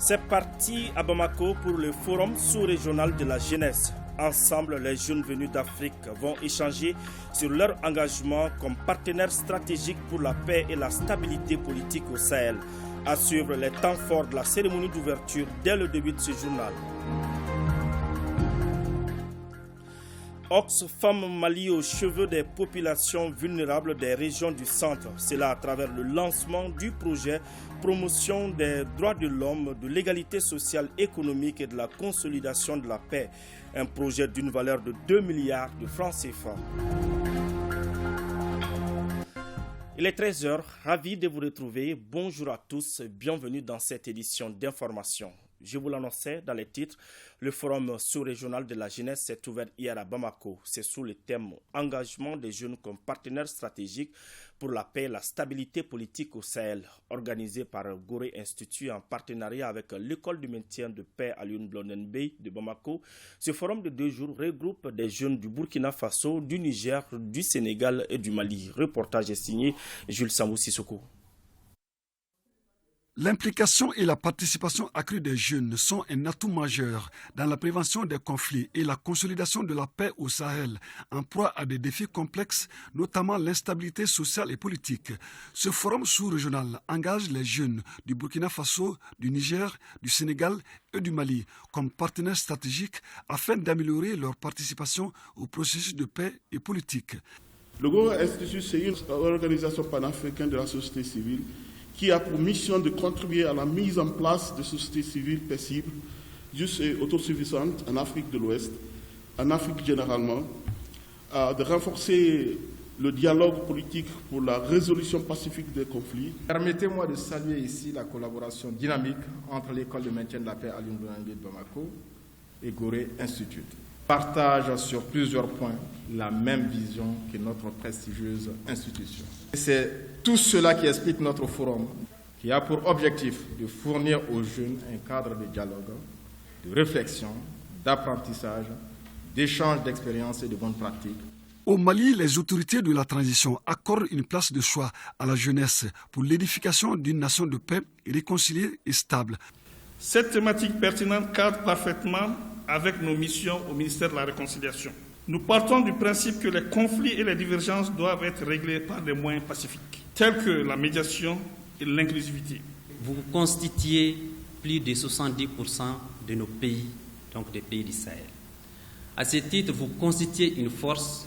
C'est parti à Bamako pour le forum sous-régional de la jeunesse. Ensemble, les jeunes venus d'Afrique vont échanger sur leur engagement comme partenaires stratégiques pour la paix et la stabilité politique au Sahel. À suivre les temps forts de la cérémonie d'ouverture dès le début de ce journal. Oxfam Mali aux cheveux des populations vulnérables des régions du centre. C'est là à travers le lancement du projet Promotion des droits de l'homme, de l'égalité sociale, économique et de la consolidation de la paix. Un projet d'une valeur de 2 milliards de francs CFA. Il est 13h, ravi de vous retrouver. Bonjour à tous, bienvenue dans cette édition d'information. Je vous l'annonçais dans les titres, le forum sous-régional de la jeunesse s'est ouvert hier à Bamako. C'est sous le thème « Engagement des jeunes comme partenaires stratégiques pour la paix et la stabilité politique au Sahel » organisé par Gorée Institut en partenariat avec l'école du maintien de paix à Blondenbey de Bamako. Ce forum de 2 jours regroupe des jeunes du Burkina Faso, du Niger, du Sénégal et du Mali. Reportage est signé Jules Sambou Sissoko. L'implication et la participation accrue des jeunes sont un atout majeur dans la prévention des conflits et la consolidation de la paix au Sahel, en proie à des défis complexes, notamment l'instabilité sociale et politique. Ce forum sous-régional engage les jeunes du Burkina Faso, du Niger, du Sénégal et du Mali comme partenaires stratégiques afin d'améliorer leur participation au processus de paix et politique. Le Gorée Institut, c'est une organisation panafricaine de la société civile qui a pour mission de contribuer à la mise en place de sociétés civiles paisibles, justes et autosuffisantes en Afrique de l'Ouest, en Afrique généralement, de renforcer le dialogue politique pour la résolution pacifique des conflits. Permettez-moi de saluer ici la collaboration dynamique entre l'école de maintien de la paix à l'Université de Bamako et Gorée Institut. Partagent sur plusieurs points la même vision que notre prestigieuse institution. Et c'est tout cela qui explique notre forum, qui a pour objectif de fournir aux jeunes un cadre de dialogue, de réflexion, d'apprentissage, d'échange d'expériences et de bonnes pratiques. Au Mali, les autorités de la transition accordent une place de choix à la jeunesse pour l'édification d'une nation de paix réconciliée et stable. Cette thématique pertinente cadre parfaitement avec nos missions au ministère de la Réconciliation. Nous partons du principe que les conflits et les divergences doivent être réglés par des moyens pacifiques, tels que la médiation et l'inclusivité. Vous constituez plus de 70% de nos pays, donc des pays du Sahel. À ce titre, vous constituez une force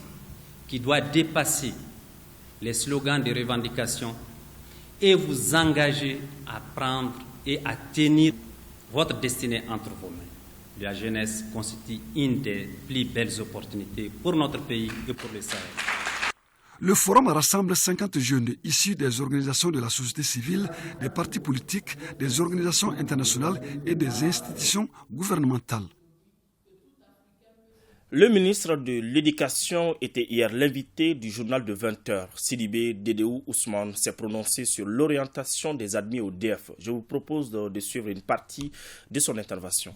qui doit dépasser les slogans de revendication et vous engager à prendre et à tenir votre destinée entre vos mains. La jeunesse constitue une des plus belles opportunités pour notre pays et pour le Sahel. Le forum rassemble 50 jeunes issus des organisations de la société civile, des partis politiques, des organisations internationales et des institutions gouvernementales. Le ministre de l'Éducation était hier l'invité du journal de 20h. Sidibé Dédéou Ousmane s'est prononcé sur l'orientation des admis au DF. Je vous propose de suivre une partie de son intervention.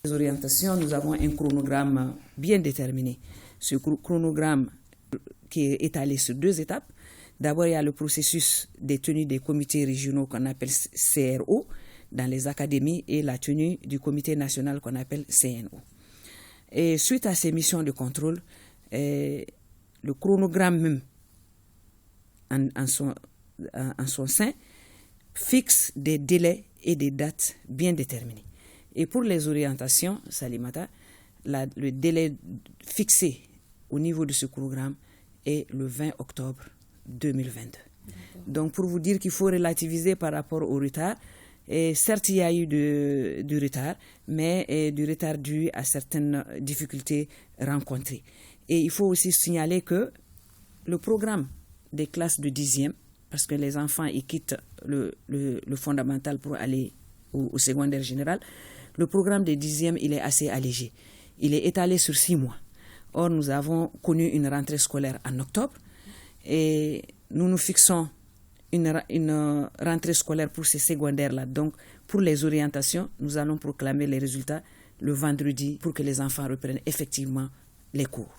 Les orientations, nous avons un chronogramme bien déterminé. Ce chronogramme qui est étalé sur 2 étapes. D'abord, il y a le processus des tenues des comités régionaux qu'on appelle CRO dans les académies et la tenue du comité national qu'on appelle CNO. Et suite à ces missions de contrôle, le chronogramme même en son sein fixe des délais et des dates bien déterminés. Et pour les orientations, Salimata, le délai fixé au niveau de ce programme est le 20 octobre 2022. Donc pour vous dire qu'il faut relativiser par rapport au retard, et certes il y a eu du retard, mais du retard dû à certaines difficultés rencontrées. Et il faut aussi signaler que le programme des classes de 10e, parce que les enfants ils quittent le fondamental pour aller au secondaire général, le programme des 10e, il est assez allégé. Il est étalé sur 6 mois. Or, nous avons connu une rentrée scolaire en octobre et nous fixons une rentrée scolaire pour ces secondaires-là. Donc, pour les orientations, nous allons proclamer les résultats le vendredi pour que les enfants reprennent effectivement les cours.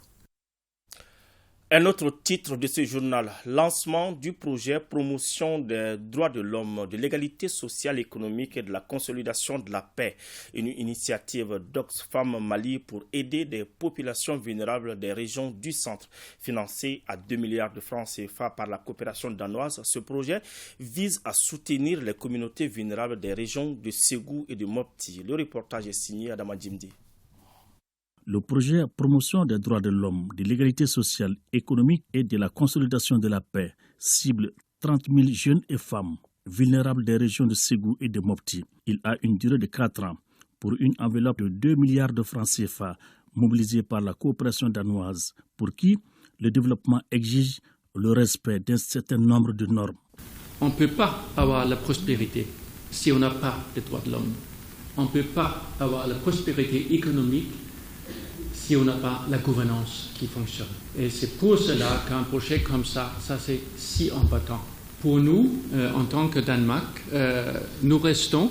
Un autre titre de ce journal, lancement du projet promotion des droits de l'homme, de l'égalité sociale et économique et de la consolidation de la paix. Une initiative d'Oxfam Mali pour aider des populations vulnérables des régions du centre. Financé à 2 milliards de francs CFA par la coopération danoise, ce projet vise à soutenir les communautés vulnérables des régions de Ségou et de Mopti. Le reportage est signé Adama Djimdi. Le projet Promotion des droits de l'homme, de l'égalité sociale, économique et de la consolidation de la paix cible 30 000 jeunes et femmes vulnérables des régions de Ségou et de Mopti. Il a une durée de 4 ans pour une enveloppe de 2 milliards de francs CFA mobilisée par la coopération danoise pour qui le développement exige le respect d'un certain nombre de normes. On ne peut pas avoir la prospérité si on n'a pas les droits de l'homme. On ne peut pas avoir la prospérité économique si on n'a pas la gouvernance qui fonctionne. Et c'est pour cela qu'un projet comme ça c'est si important. Pour nous, en tant que Danemark, nous restons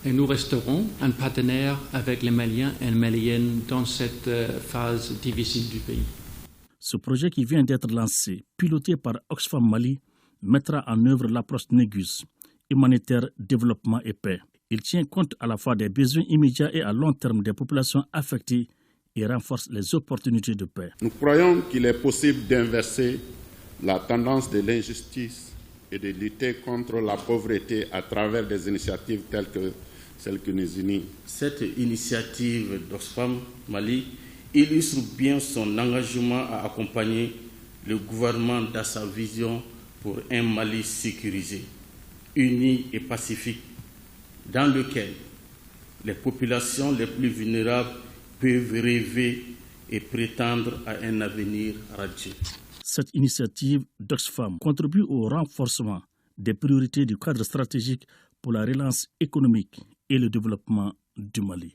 et nous resterons un partenaire avec les Maliens et les Maliennes dans cette phase difficile du pays. Ce projet qui vient d'être lancé, piloté par Oxfam Mali, mettra en œuvre l'approche Négus, humanitaire, développement et paix. Il tient compte à la fois des besoins immédiats et à long terme des populations affectées et renforce les opportunités de paix. Nous croyons qu'il est possible d'inverser la tendance de l'injustice et de lutter contre la pauvreté à travers des initiatives telles que celle qui nous unit. Cette initiative d'Oxfam Mali illustre bien son engagement à accompagner le gouvernement dans sa vision pour un Mali sécurisé, uni et pacifique, dans lequel les populations les plus vulnérables peuvent rêver et prétendre à un avenir radieux. Cette initiative d'Oxfam contribue au renforcement des priorités du cadre stratégique pour la relance économique et le développement du Mali.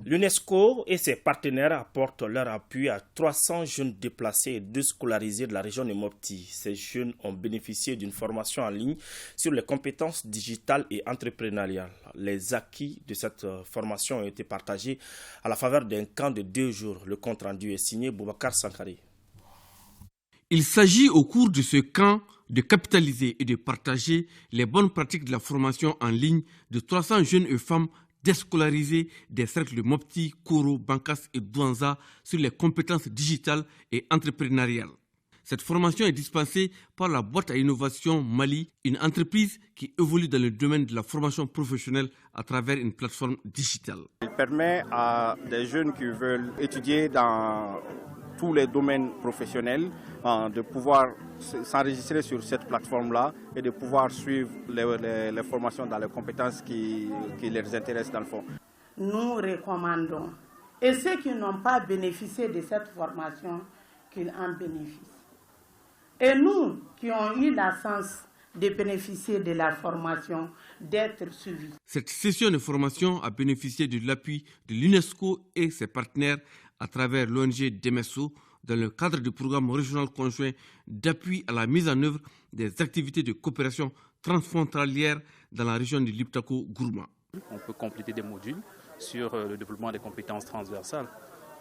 L'UNESCO et ses partenaires apportent leur appui à 300 jeunes déplacés et déscolarisés de la région de Mopti. Ces jeunes ont bénéficié d'une formation en ligne sur les compétences digitales et entrepreneuriales. Les acquis de cette formation ont été partagés à la faveur d'un camp de 2 jours. Le compte-rendu est signé Boubacar Sankari. Il s'agit au cours de ce camp de capitaliser et de partager les bonnes pratiques de la formation en ligne de 300 jeunes et femmes déscolarisés des cercles de Mopti, Koro, Bankas et Douanza sur les compétences digitales et entrepreneuriales. Cette formation est dispensée par la boîte à innovation Mali, une entreprise qui évolue dans le domaine de la formation professionnelle à travers une plateforme digitale. Il permet à des jeunes qui veulent étudier dans tous les domaines professionnels de pouvoir s'enregistrer sur cette plateforme-là et de pouvoir suivre les formations dans les compétences qui les intéressent dans le fond. Nous recommandons, et ceux qui n'ont pas bénéficié de cette formation, qu'ils en bénéficient. Et nous qui avons eu la chance de bénéficier de la formation, d'être suivis. Cette session de formation a bénéficié de l'appui de l'UNESCO et ses partenaires à travers l'ONG DEMESO dans le cadre du programme régional conjoint d'appui à la mise en œuvre des activités de coopération transfrontalière dans la région du Liptako-Gourma. On peut compléter des modules sur le développement des compétences transversales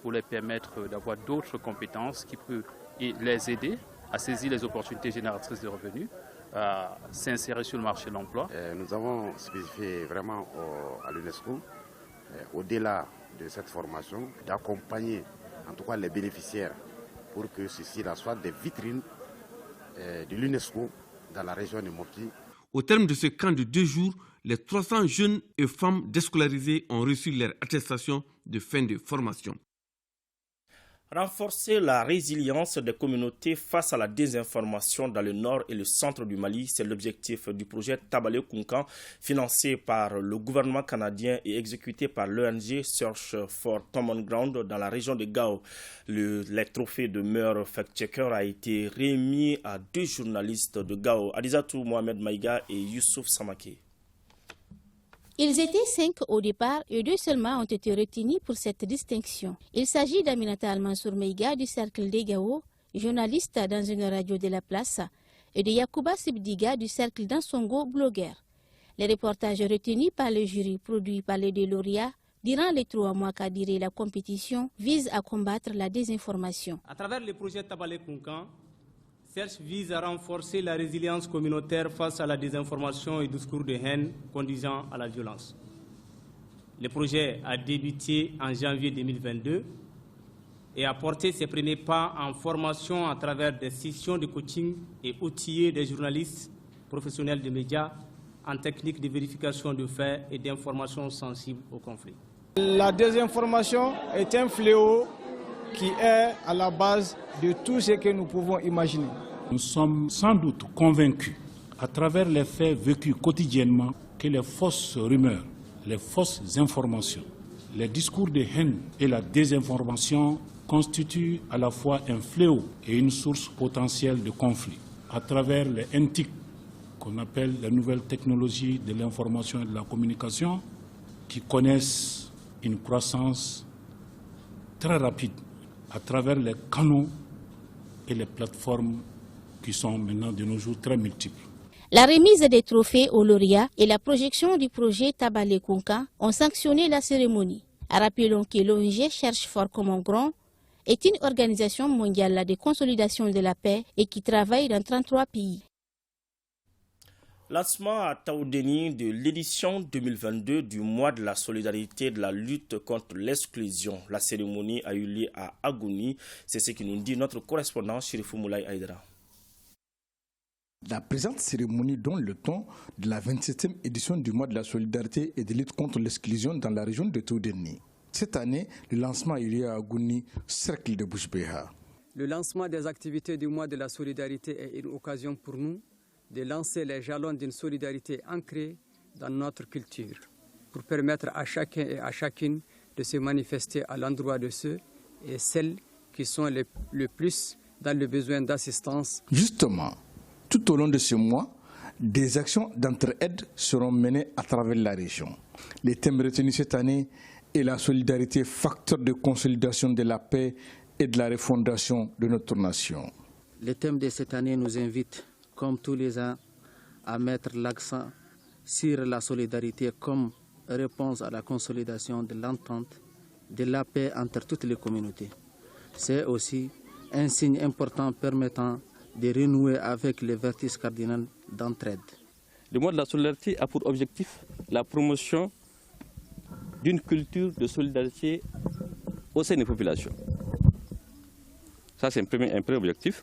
pour les permettre d'avoir d'autres compétences qui peuvent les aider à saisir les opportunités génératrices de revenus, à s'insérer sur le marché de l'emploi. Nous avons spécifié vraiment à l'UNESCO, au-delà de cette formation, d'accompagner en tout cas les bénéficiaires pour que ceci soit des vitrines de l'UNESCO dans la région de Mopti. Au terme de ce camp de 2 jours, les 300 jeunes et femmes déscolarisés ont reçu leur attestation de fin de formation. Renforcer la résilience des communautés face à la désinformation dans le nord et le centre du Mali, c'est l'objectif du projet Tabale Kunkan, financé par le gouvernement canadien et exécuté par l'ONG Search for Common Ground dans la région de Gao. Les trophées de meilleur fact-checker a été remis à 2 journalistes de Gao, Adizatou Mohamed Maïga et Youssouf Samake. Ils étaient 5 au départ et 2 seulement ont été retenus pour cette distinction. Il s'agit d'Aminata Al-Mansour Meiga du cercle des Gao, journaliste dans une radio de la place, et de Yacouba Sibdiga du cercle d'Ansongo, blogueur. Les reportages retenus par le jury produits par les 2 lauréats durant les 3 mois qu'a duré la compétition, vise à combattre la désinformation. À travers le projet Tabale Kunkan, CERCH vise à renforcer la résilience communautaire face à la désinformation et discours de haine conduisant à la violence. Le projet a débuté en janvier 2022 et a porté ses premiers pas en formation à travers des sessions de coaching et outillé des journalistes professionnels de médias en technique de vérification de faits et d'informations sensibles au conflit. La désinformation est un fléau qui est à la base de tout ce que nous pouvons imaginer. Nous sommes sans doute convaincus, à travers les faits vécus quotidiennement, que les fausses rumeurs, les fausses informations, les discours de haine et la désinformation constituent à la fois un fléau et une source potentielle de conflit. À travers les NTIC, qu'on appelle les nouvelles technologies de l'information et de la communication, qui connaissent une croissance très rapide à travers les canaux et les plateformes qui sont maintenant de nos jours très multiples. La remise des trophées aux lauréats et la projection du projet Tabale Kunkan ont sanctionné la cérémonie. Rappelons que l'ONG Cherche Fort Common Grand est une organisation mondiale de consolidation de la paix et qui travaille dans 33 pays. Lancement à Taoudéni de l'édition 2022 du mois de la solidarité et de la lutte contre l'exclusion. La cérémonie a eu lieu à Agouni. C'est ce que nous dit notre correspondant Chérifou Moulay Aïdara. La présente cérémonie donne le ton de la 27e édition du mois de la solidarité et de lutte contre l'exclusion dans la région de Taoudéni. Cette année, le lancement a eu lieu à Agouni, cercle de Bouchbéha. Le lancement des activités du mois de la solidarité est une occasion pour nous de lancer les jalons d'une solidarité ancrée dans notre culture, pour permettre à chacun et à chacune de se manifester à l'endroit de ceux et celles qui sont le plus dans le besoin d'assistance. Justement, tout au long de ce mois, des actions d'entraide seront menées à travers la région. Les thèmes retenus cette année est la solidarité, facteur de consolidation de la paix et de la refondation de notre nation. Les thèmes de cette année nous invitent, comme tous les ans, à mettre l'accent sur la solidarité comme réponse à la consolidation de l'entente, de la paix entre toutes les communautés. C'est aussi un signe important permettant de renouer avec les vertices cardinaux d'entraide. Le mois de la solidarité a pour objectif la promotion d'une culture de solidarité au sein des populations. Ça, c'est un premier objectif.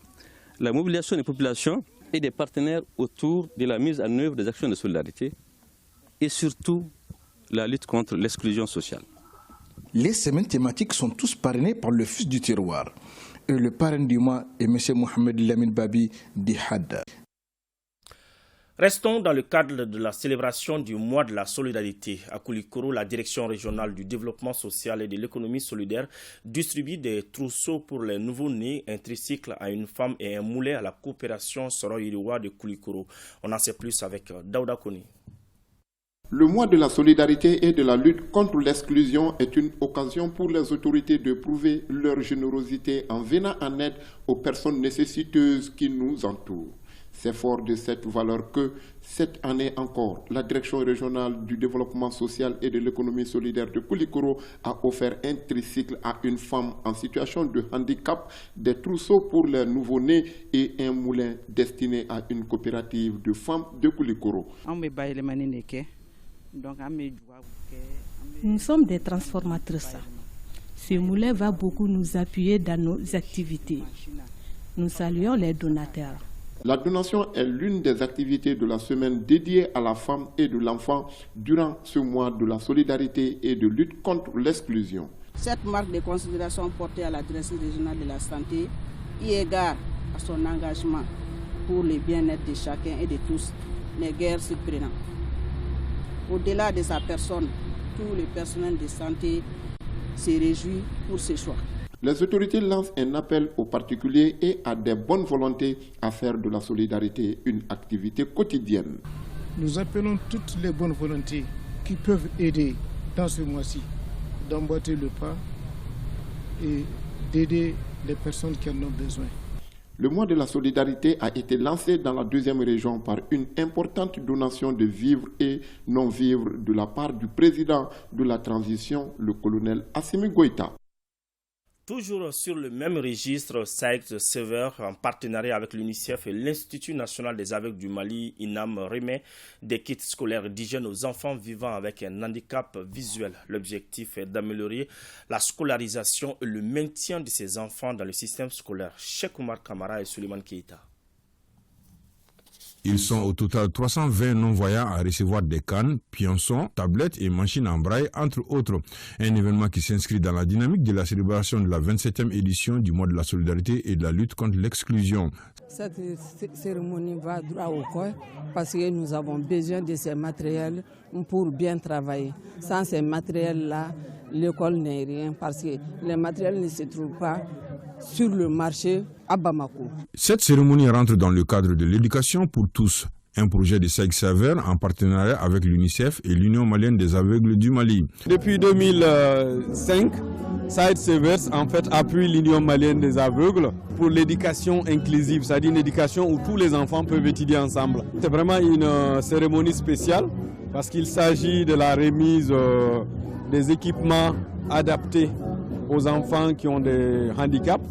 La mobilisation des populations et des partenaires autour de la mise en œuvre des actions de solidarité et surtout la lutte contre l'exclusion sociale. Les semaines thématiques sont tous parrainés par le fils du terroir. Et le parrain du mois est M. Mohamed Lamine Babi Dihad. Restons dans le cadre de la célébration du mois de la solidarité. À Koulikoro, la direction régionale du développement social et de l'économie solidaire distribue des trousseaux pour les nouveau-nés, un tricycle à une femme et un moulet à la coopération Soro-Iriwa de Koulikoro. On en sait plus avec Daouda Koni. Le mois de la solidarité et de la lutte contre l'exclusion est une occasion pour les autorités de prouver leur générosité en venant en aide aux personnes nécessiteuses qui nous entourent. C'est fort de cette valeur que, cette année encore, la Direction régionale du développement social et de l'économie solidaire de Koulikoro a offert un tricycle à une femme en situation de handicap, des trousseaux pour les nouveau-nés et un moulin destiné à une coopérative de femmes de Koulikoro. Nous sommes des transformatrices. Ce moulin va beaucoup nous appuyer dans nos activités. Nous saluons les donateurs. La donation est l'une des activités de la semaine dédiée à la femme et de l'enfant durant ce mois de la solidarité et de lutte contre l'exclusion. Cette marque de considération portée à la direction régionale de la santé, eu égard à son engagement pour le bien-être de chacun et de tous, n'est guère surprenant. Au-delà de sa personne, tout le personnel de santé se réjouit pour ce choix. Les autorités lancent un appel aux particuliers et à des bonnes volontés à faire de la solidarité une activité quotidienne. Nous appelons toutes les bonnes volontés qui peuvent aider dans ce mois-ci d'emboîter le pas et d'aider les personnes qui en ont besoin. Le mois de la solidarité a été lancé dans la deuxième région par une importante donation de vivres et non-vivres de la part du président de la transition, le colonel Assimi Goïta. Toujours sur le même registre, SAICS Sever, en partenariat avec l'UNICEF et l'Institut national des aveugles du Mali, INAM, remet des kits scolaires d'hygiène aux enfants vivant avec un handicap visuel. L'objectif est d'améliorer la scolarisation et le maintien de ces enfants dans le système scolaire. Cheikh Oumar Kamara et Suleiman Keita. Ils sont au total 320 non-voyants à recevoir des cannes, pionçons, tablettes et machines en braille, entre autres. Un événement qui s'inscrit dans la dynamique de la célébration de la 27e édition du mois de la solidarité et de la lutte contre l'exclusion. Cette cérémonie va droit au corps parce que nous avons besoin de ces matériels pour bien travailler. Sans ces matériels-là, l'école n'est rien parce que les matériels ne se trouvent pas sur le marché à Bamako. Cette cérémonie rentre dans le cadre de l'éducation pour tous, un projet de SAICS Sever en partenariat avec l'UNICEF et l'Union malienne des aveugles du Mali. Depuis 2005, SAICS Sever en fait appuie l'Union malienne des aveugles pour l'éducation inclusive, c'est-à-dire une éducation où tous les enfants peuvent étudier ensemble. C'est vraiment une cérémonie spéciale parce qu'il s'agit de la remise des équipements adaptés aux enfants qui ont des handicaps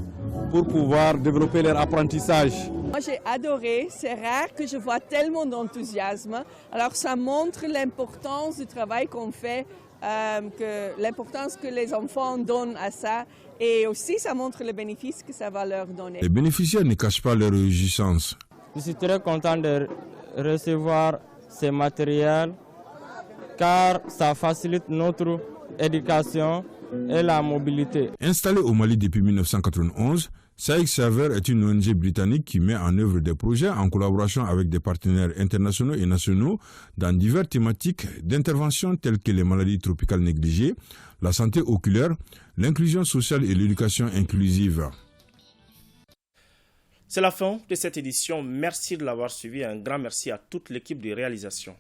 pour pouvoir développer leur apprentissage. Moi j'ai adoré, c'est rare que je vois tellement d'enthousiasme. Alors ça montre l'importance du travail qu'on fait, l'importance que les enfants donnent à ça et aussi ça montre le bénéfice que ça va leur donner. Les bénéficiaires ne cachent pas leur réjouissance. Je suis très content de recevoir ces matériels car ça facilite notre éducation et la mobilité. Installé au Mali depuis 1991, SAICS Sever est une ONG britannique qui met en œuvre des projets en collaboration avec des partenaires internationaux et nationaux dans diverses thématiques d'intervention telles que les maladies tropicales négligées, la santé oculaire, l'inclusion sociale et l'éducation inclusive. C'est la fin de cette édition. Merci de l'avoir suivi. Un grand merci à toute l'équipe de réalisation.